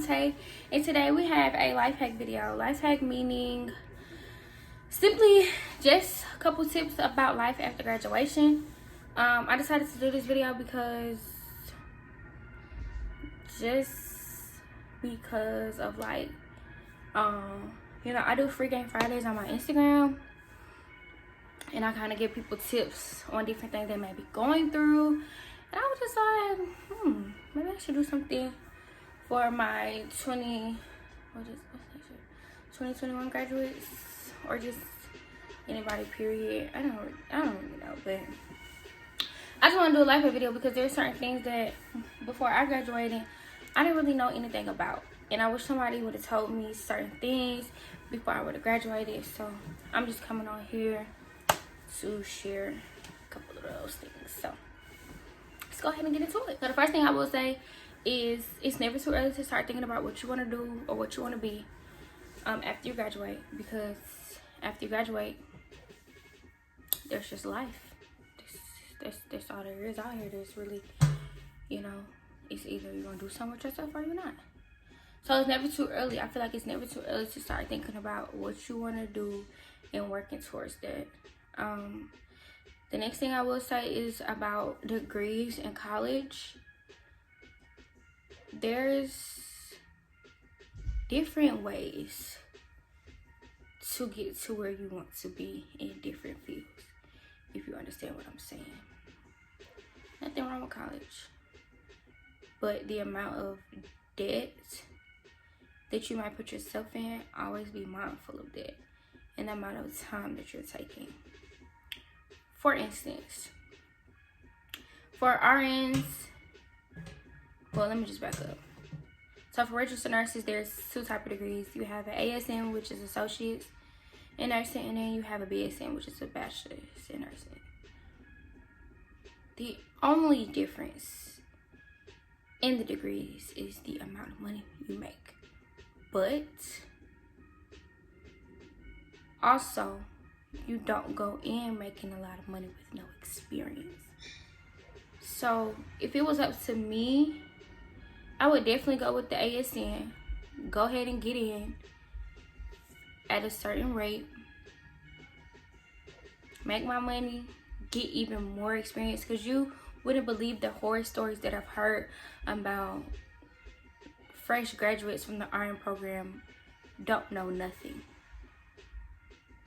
Tay, and today we have a life hack video. Life hack meaning simply just a couple tips about life after graduation. I decided to do this video because of like you know, I do free game Fridays on my Instagram, and I kind of give people tips on different things they may be going through. And I was just like, maybe I should do something for my 2021 graduates, or just anybody, period. I don't really know, but I just want to do a life video because there's certain things that before I graduated, I didn't really know anything about. And I wish somebody would have told me certain things before I would have graduated. So I'm just coming on here to share a couple of those things. So let's go ahead and get into it. So the first thing I will say is it's never too early to start thinking about what you want to do or what you want to be after you graduate, because after you graduate, there's just life. That's all there is out here. There's really, you know, it's either you're gonna do something with yourself or you're not. So it's never too early. I feel like it's never too early to start thinking about what you want to do and working towards that. The next thing I will say is about degrees in college. There's different ways to get to where you want to be in different fields, if you understand what I'm saying. Nothing wrong with college, but the amount of debt that you might put yourself in, always be mindful of that, and the amount of time that you're taking. For instance, for RNs, well, let me just back up. So for registered nurses, there's two types of degrees. You have an ASN, which is associates in nursing, and then you have a BSN, which is a bachelor's in nursing. The only difference in the degrees is the amount of money you make. But also, you don't go in making a lot of money with no experience. So if it was up to me, I would definitely go with the ASN. Go ahead and get in at a certain rate, make my money, get even more experience, because you wouldn't believe the horror stories that I've heard about fresh graduates from the RN program don't know nothing.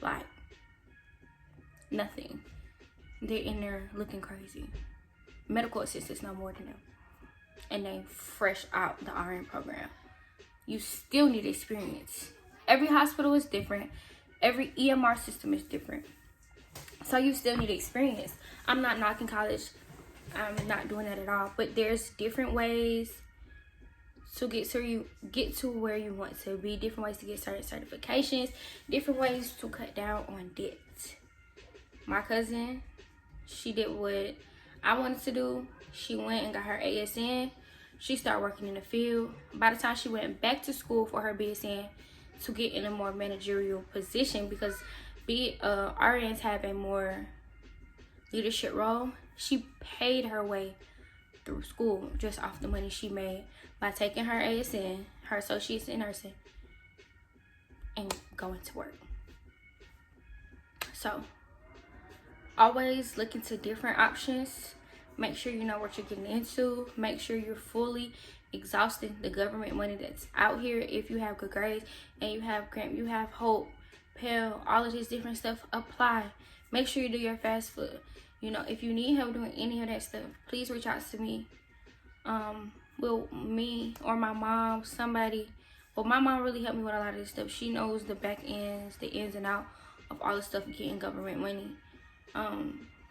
Like, nothing. They're in there looking crazy. Medical assistants know more than them, and they fresh out the RN program. You still need experience. Every hospital is different. Every EMR system is different. So you still need experience. I'm not knocking college. I'm not doing that at all. But there's different ways to get to where you want to be. Different ways to get certain certifications. Different ways to cut down on debt. My cousin, she did what I wanted to do. She went and got her ASN. She started working in the field. By the time she went back to school for her BSN to get in a more managerial position, because RNs have a more leadership role, she paid her way through school just off the money she made by taking her ASN, her associates in nursing, and going to work. So always look into different options. Make sure you know what you're getting into. Make sure you're fully exhausting the government money that's out here. If you have good grades and you have grant, you have Hope, Pell, all of this different stuff, apply. Make sure you do your FAFSA. You know, if you need help doing any of that stuff, please reach out to me. Well, me or my mom, somebody. Well, my mom really helped me with a lot of this stuff. She knows the back ends, the ins and out of all the stuff getting government money.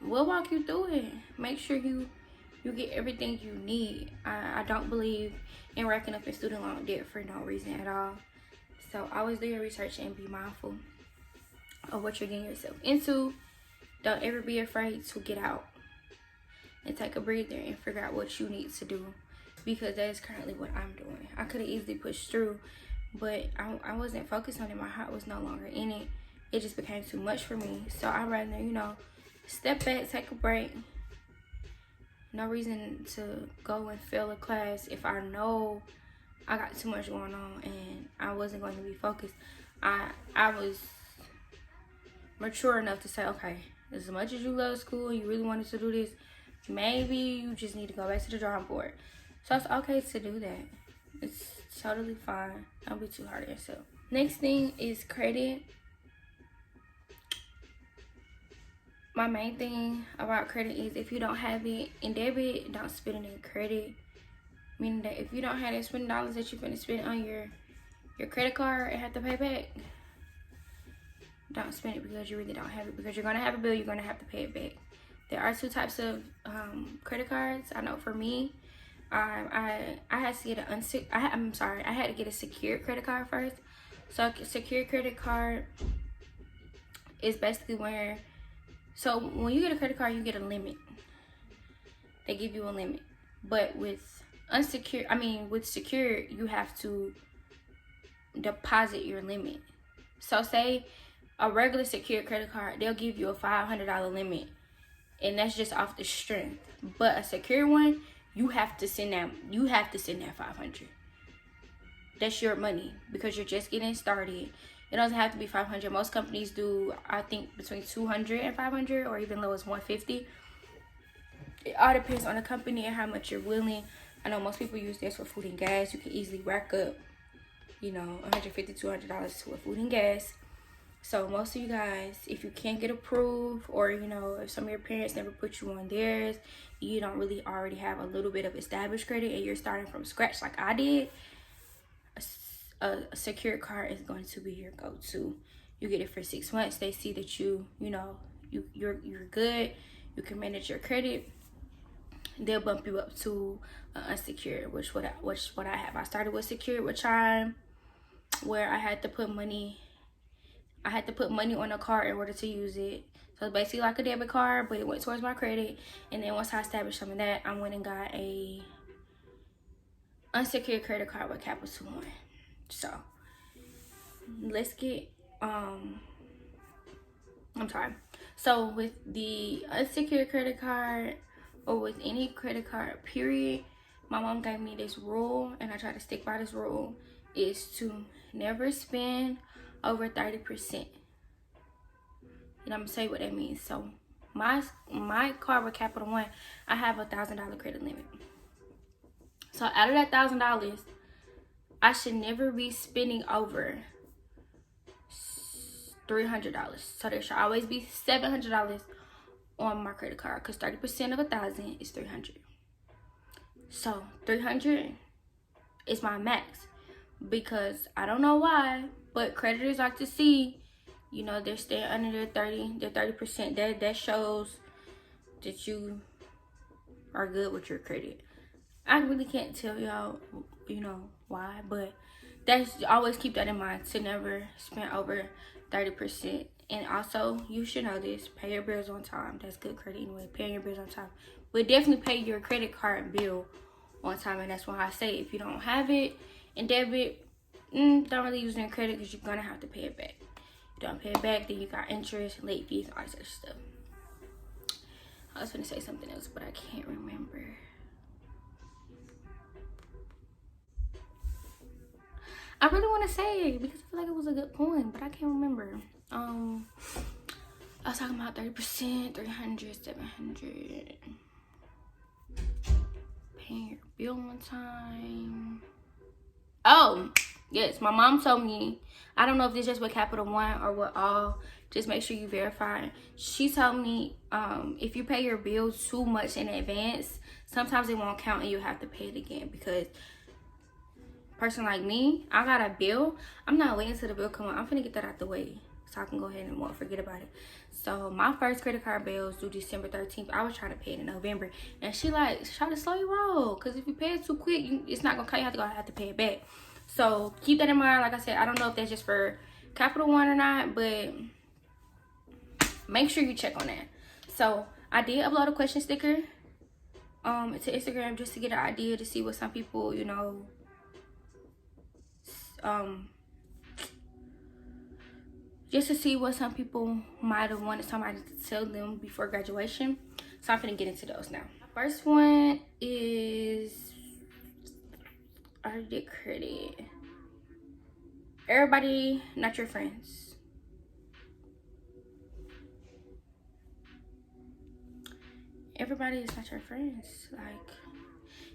We'll walk you through it. Make sure you get everything you need. I don't believe in racking up in student loan debt for no reason at all. So always do your research and be mindful of what you're getting yourself into. Don't ever be afraid to get out and take a breather and figure out what you need to do, because that is currently what I'm doing. I could have easily pushed through, but I wasn't focused on it. My heart was no longer in it. It just became too much for me. So I'd rather, you know, step back, take a break. No reason to go and fail a class if I know I got too much going on and I wasn't going to be focused. I was mature enough to say, okay, as much as you love school and you really wanted to do this, maybe you just need to go back to the drawing board. So it's okay to do that. It's totally fine. Don't be too hard on yourself. Next thing is credit. My main thing about credit is if you don't have it in debit, don't spend it in credit. Meaning that if you don't have that $20 that you're gonna spend on your credit card and have to pay back, don't spend it because you really don't have it. Because you're gonna have a bill, you're gonna have to pay it back. There are two types of credit cards. I know for me, I had to get I had to get a secured credit card first. So a secured credit card is basically where, so when you get a credit card, you get a limit. They give you a limit. But with secured, you have to deposit your limit. So say a regular secured credit card, they'll give you a $500 limit, and that's just off the strength. But a secure one, you have to send that $500. That's your money because you're just getting started. It doesn't have to be $500. Most companies do, I think, between $200 and $500, or even low as $150. It all depends on the company and how much you're willing. I know most people use this for food and gas. You can easily rack up, you know, $150, $200 to a food and gas. So most of you guys, if you can't get approved, or you know, if some of your parents never put you on theirs, you don't really already have a little bit of established credit and you're starting from scratch like I did, a secured card is going to be your go-to. You get it for 6 months. They see that you're good, you can manage your credit. They'll bump you up to unsecured, which what I have. I started with secured with Chime, where I had to put money on a card in order to use it. So it's basically like a debit card, but it went towards my credit. And then once I established some of that, I went and got a unsecured credit card with Capital One. So let's get So with the unsecured credit card, or with any credit card period, my mom gave me this rule, and I try to stick by this rule, is to never spend over 30%. And I'm gonna say what that means. So my card with Capital One, I have $1,000 credit limit. So out of that $1,000, I should never be spending over $300. So there should always be $700 on my credit card, because 30% of 1,000 is 300. So 300 is my max, because I don't know why, but creditors like to see, you know, they're staying under their 30%. That shows that you are good with your credit. I really can't tell y'all, you know, why, but that's, always keep that in mind, to never spend over 30%. And also, you should know this, pay your bills on time. That's good credit anyway, paying your bills on time. But definitely pay your credit card bill on time. And that's why I say, if you don't have it in debit, don't really use it in credit, because you're gonna have to pay it back. If you don't pay it back, then you got interest, late fees, all that sort of stuff. I was gonna say something else, but I can't remember. I really want to say it because I feel like it was a good point, but I can't remember. I was talking about 30%, 300, 700. Paying your bill on time. Oh, yes, my mom told me, I don't know if this is just with Capital One or what all, just make sure you verify. She told me if you pay your bill too much in advance, sometimes it won't count and you have to pay it again, because person like me, I got a bill. I'm not waiting till the bill come out. I'm finna get that out the way so I can go ahead and won't forget about it. So my first credit card bill is due December 13th. I was trying to pay it in November, and she like, try to slow your roll, because if you pay it too quick, it's not gonna count. You have to pay it back. So keep that in mind. Like I said, I don't know if that's just for Capital One or not, but make sure you check on that. So I did upload a question sticker to Instagram, just to get an idea, to see what some people, you know, just to see what some people might have wanted somebody to tell them before graduation. So I'm gonna get into those now. First one is, I already did credit. Everybody not your friends. Everybody is not your friends. Like,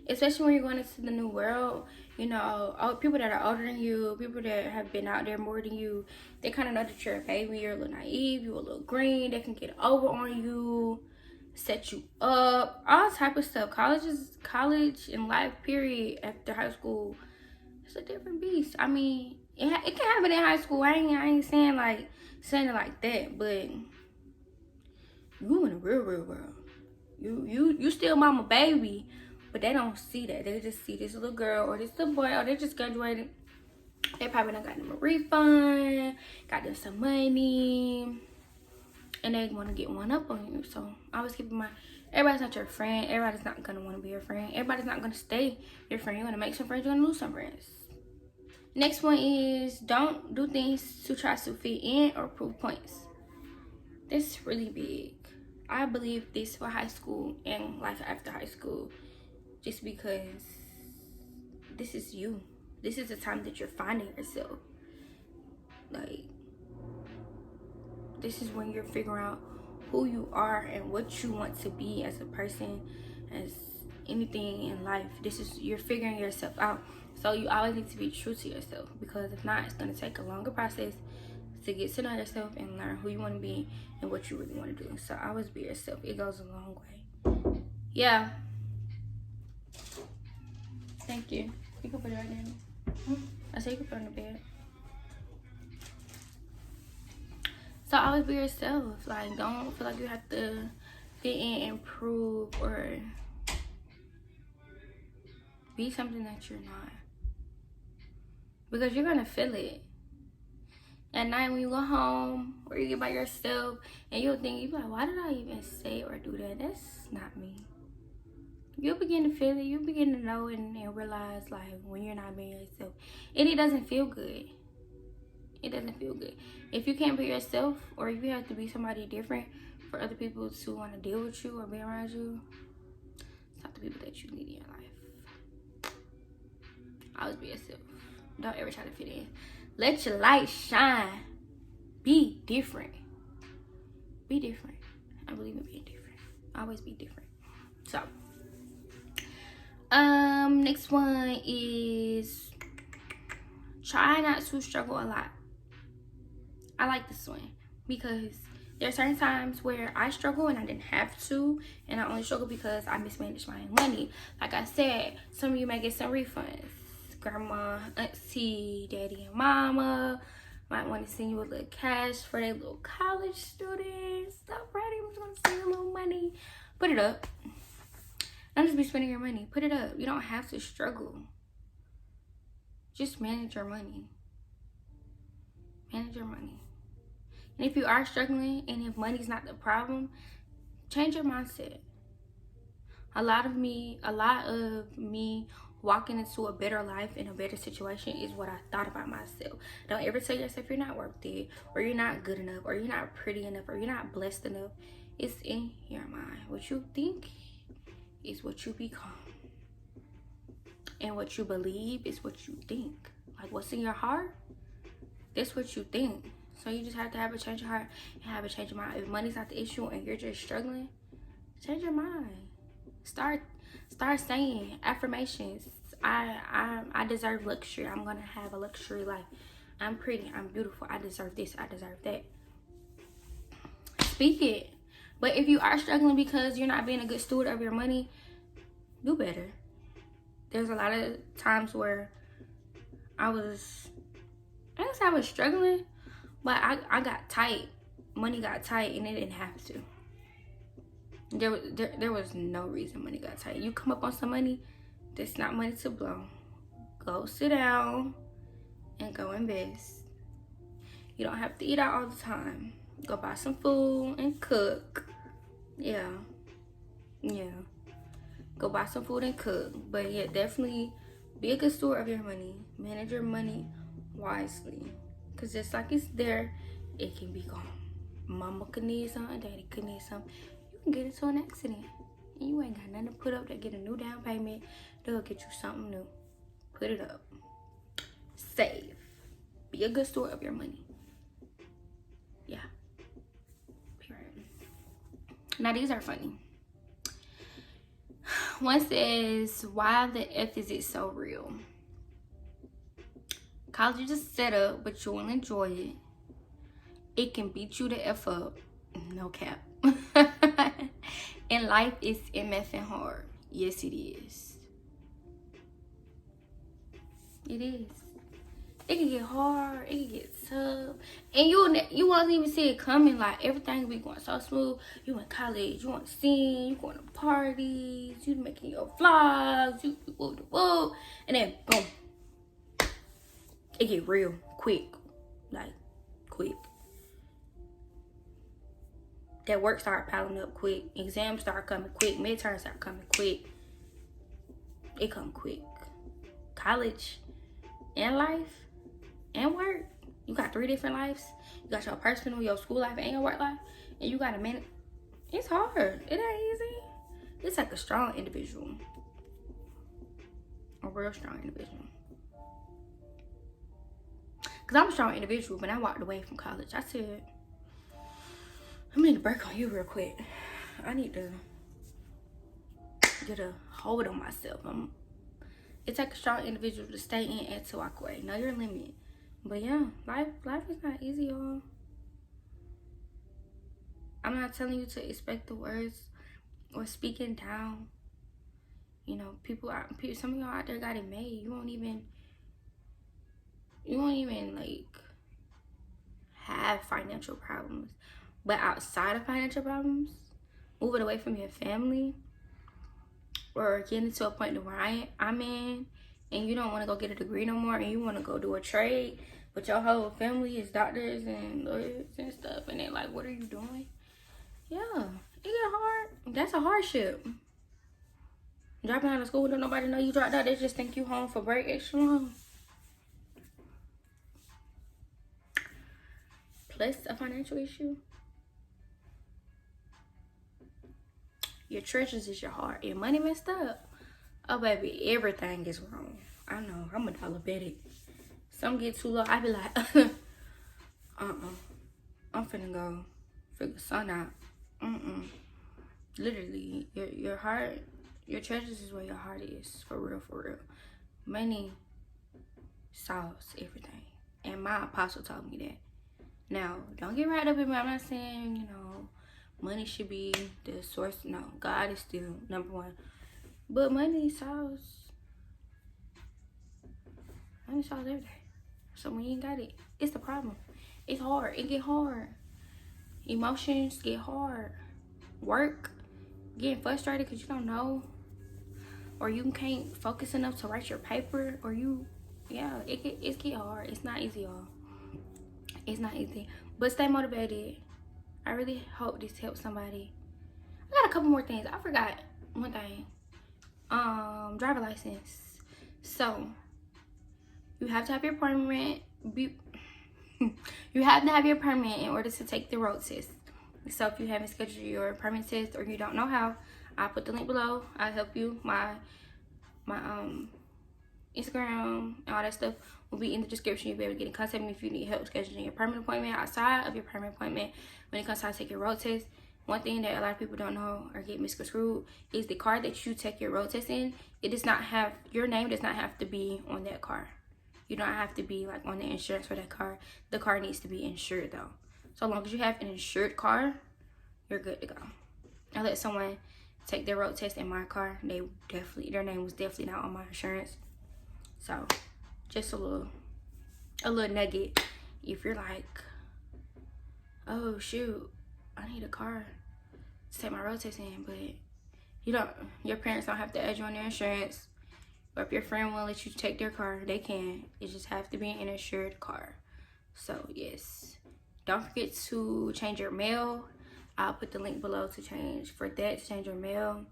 especially when you're going into the new world, you know, people that are older than you, people that have been out there more than you, they kind of know that you're a baby, you're a little naive, you're a little green, they can get over on you, set you up, all type of stuff. College and life, period, after high school, it's a different beast. I mean, it can happen in high school. I ain't saying it like that, but you in the real world. You still mama baby, but they don't see that. They just see this little girl or this little boy, or they just graduated. They probably done got them a refund, got them some money, and they want to get one up on you. So I always keep in mind, everybody's not your friend. Everybody's not gonna want to be your friend. Everybody's not gonna stay your friend. You're gonna make some friends, you're gonna lose some friends. Next one is, don't do things to try to fit in or prove points. This is really big. I believe this for high school and life after high school, just because this is you. This is the time that you're finding yourself. Like, this is when you're figuring out who you are and what you want to be as a person, as anything in life. You're figuring yourself out. So you always need to be true to yourself, because if not, it's going to take a longer process to get to know yourself and learn who you want to be and what you really want to do. So always be yourself. It goes a long way. Yeah. Thank you. You can put it right there. I said you can put it on the bed. So always be yourself. Like, don't feel like you have to fit in and prove or be something that you're not. Because you're going to feel it. At night when you go home or you get by yourself and you'll think, you're like, why did I even say or do that? That's not me. You'll begin to feel it. You'll begin to know and realize, like, when you're not being yourself. And it doesn't feel good. It doesn't feel good. If you can't be yourself, or if you have to be somebody different for other people to want to deal with you or be around you, it's not the people that you need in your life. Always be yourself. Don't ever try to fit in. Let your light shine. Be different. Be different. I believe in being different. Always be different. So, next one is, try not to struggle a lot. I like this one because there are certain times where I struggle and I didn't have to, and I only struggle because I mismanaged my money. Like I said, some of you may get some refunds. Grandma, auntie, daddy, and mama might want to send you a little cash for their little college students. Stop writing. I'm just going to send you a little money. Put it up. Don't just be spending your money. Put it up. You don't have to struggle. Just manage your money. Manage your money. And if you are struggling and if money's not the problem, change your mindset. A lot of me walking into a better life and a better situation is what I thought about myself. Don't ever tell yourself you're not worth it, or you're not good enough, or you're not pretty enough, or you're not blessed enough. It's in your mind. What you think is what you become. And what you believe is what you think. Like, what's in your heart, that's what you think. So you just have to have a change of heart and have a change of mind. If money's not the issue and you're just struggling, change your mind. Start saying affirmations. I deserve luxury. I'm gonna have a luxury life. I'm pretty. I'm beautiful. I deserve this. I deserve that. Speak it. But if you are struggling because you're not being a good steward of your money, do better. There's a lot of times where I was struggling, but I got tight. Money got tight and it didn't have to. There was no reason money got tight. You come up on some money, that's not money to blow. Go sit down and go invest. You don't have to eat out all the time. Go buy some food and cook. Yeah. Go buy some food and cook. But yeah, definitely be a good steward of your money. Manage your money wisely. Because just like it's there, it can be gone. Mama could need something, daddy could need something. You can get into an accident. And you ain't got nothing to put up to get a new down payment. They'll get you something new. Put it up. Save. Be a good steward of your money. Yeah. Period. Now these are funny. One says, why the F is it so real? College is a setup, but you will enjoy it. It can beat you the F up. No cap. And life is MFing hard. Yes, it is. It is. It can get hard. It can get tough. And you won't even see it coming. Like, everything be going so smooth. You in college. You want to sing. You going to parties. You making your vlogs. You whoa. And then, boom. It get real quick. Like, quick. That work start piling up quick. Exams start coming quick. Midterms start coming quick. It come quick. College and life and work. You got 3 different lives. You got your personal, your school life, and your work life. And you got to manage. It's hard. It ain't easy. It's like a strong individual. A real strong individual. Because I'm a strong individual, but I walked away from college. I said, I'm gonna need to break on you real quick. I need to get a hold on myself. It takes a strong individual to stay in and to walk away. Know your limit. But yeah, life is not easy, y'all. I'm not telling you to expect the words or speaking down. You know, some of y'all out there got it made. You won't even like have financial problems. But outside of financial problems, moving away from your family, or getting to a point where I'm in, and you don't want to go get a degree no more, and you want to go do a trade, but your whole family is doctors and lawyers and stuff, and they're like, what are you doing? Yeah, it get hard. That's a hardship. Dropping out of school, don't nobody know you dropped out. They just think you home for break extra long. Plus a financial issue. Your treasures is your heart. Your money messed up. Oh, baby, everything is wrong. I know. I'm a diabetic. Some get too low. I be like, I'm finna go figure sun out. Literally, your heart, your treasures is where your heart is. For real, for real. Money solves everything. And my apostle told me that. Now, don't get right up in me. I'm not saying, you know, money should be the source. No, God is still number one. But money solves everything. So when you ain't got it, it's the problem. It's hard. It get hard. Emotions get hard. Work, getting frustrated because you don't know. Or you can't focus enough to write your paper. Or it get hard. It's not easy, y'all. It's not easy. But stay motivated. I really hope this helps somebody. I got a couple more things. I forgot one thing. Driver license. So you have to have your permit. You have to have your permit in order to take the road test. So if you haven't scheduled your permit test or you don't know how, I'll put the link below. I'll help you. My Instagram and all that stuff will be in the description. You'll be able to get in contact with me if you need help scheduling your permit appointment. Outside of your permit appointment, when it comes time to take your road test, one thing that a lot of people don't know or get misconstrued is the car that you take your road test in, it does not have, your name does not have to be on that car. You don't have to be like on the insurance for that car. The car needs to be insured though. So long as you have an insured car, you're good to go. I let someone take their road test in my car. Their name was definitely not on my insurance. So just a little nugget. If you're like, oh shoot, I need a car to take my road test in, but your parents don't have to add you on their insurance. Or if your friend won't let you take their car, they can. It just have to be an insured car. So yes, don't forget to change your mail. I'll put the link below to change your mail.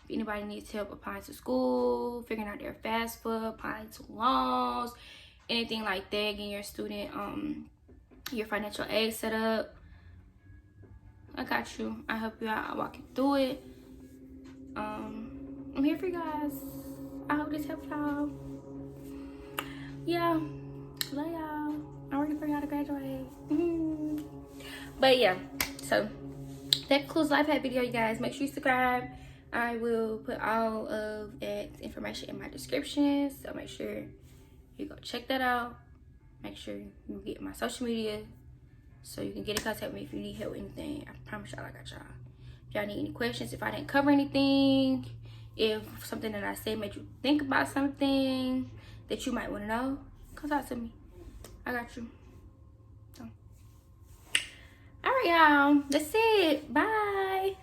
If anybody needs help applying to school, figuring out their FAFSA, applying to loans, anything like that, getting your student your financial aid set up, I got you. I help you out. I'll walk you through it. I'm here for you guys. I hope this helped y'all. yeah, love y'all. I'm ready for y'all to graduate. But yeah, so that concludes life hack video, you guys. Make sure you subscribe. I will put all of that information in my description, so make sure you go check that out. Make sure you get my social media so you can get in contact with me if you need help with anything. I promise y'all I got y'all. If y'all need any questions, if I didn't cover anything, if something that I said made you think about something that you might want to know, come talk to me. I got you. So, all right, y'all. That's it. Bye.